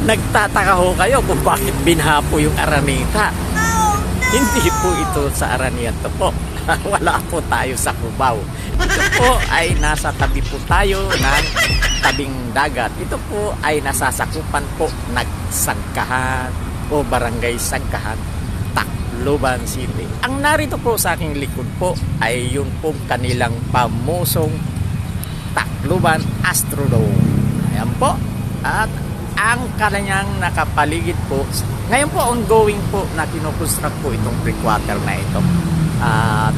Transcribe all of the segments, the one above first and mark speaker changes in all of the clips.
Speaker 1: Nagtataka ho kayo kung bakit binhapo yung Araneta. Hindi po ito sa Araneta po. Wala po tayo sa Cubao. Ito po ay nasa tabi po tayo ng tabing dagat. Ito po ay nasasakupan po ng Sagkahan o Barangay Sagkahan, Tacloban City. Ang narito po sa aking likod po ay yung pong kanilang pamusong Tacloban Astrodome. Ayan po. At ang kanyang nakapaligid po, ngayon po ongoing po na kinukonstruct po itong breakwater na ito. At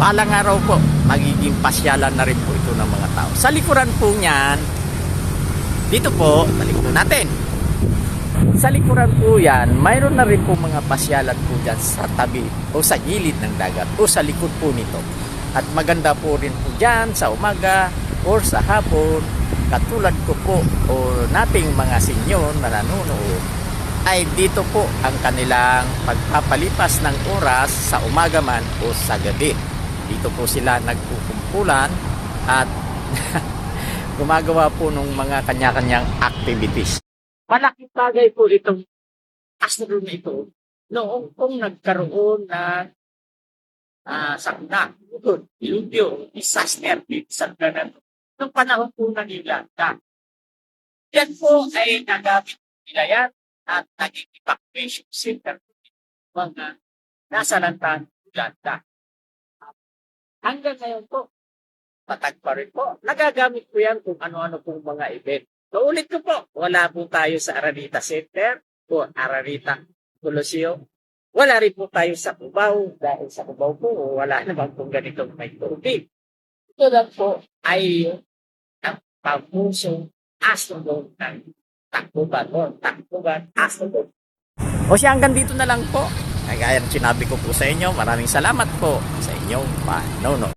Speaker 1: palang araw po, magiging pasyalan na rin po ito ng mga tao. Sa likuran po niyan, dito po, balik po natin. Sa likuran po yan, mayroon na rin po mga pasyalan po dyan sa tabi o sa gilid ng dagat o sa likod po nito. At maganda po rin po dyan sa umaga or sa hapon, katulad ko po o nating mga senyor na nanonood, ay dito po ang kanilang pagpapalipas ng oras sa umaga man o sa gabi. Dito po sila nagkukumpulan at gumagawa po ng mga kanya-kanyang activities. Malaking bagay po itong astrodome na ito noong kung nagkaroon na sakuna, dilubyo, disaster sa ganun. Noong panahon po ng Yolanda. Yan po ay nagamit nila yan at naging evacuation center mga nasa lantan Yolanda. Hanggang ngayon po, patag pa rin po. Nagagamit po yan kung ano-ano pong mga event. So ulit ko po, wala po tayo sa Araneta Center o Araneta Coliseum. Wala rin po tayo sa Cubao dahil sa Cubao po wala naman pong ganitong may tubig. Ito lang po ay ang pamusong Astrodome ng Tacloban o Tacloban Astrodome. O siya, hanggang dito na lang po. Kagaya ng sinabi ko po sa inyo, maraming salamat po sa inyong panonood.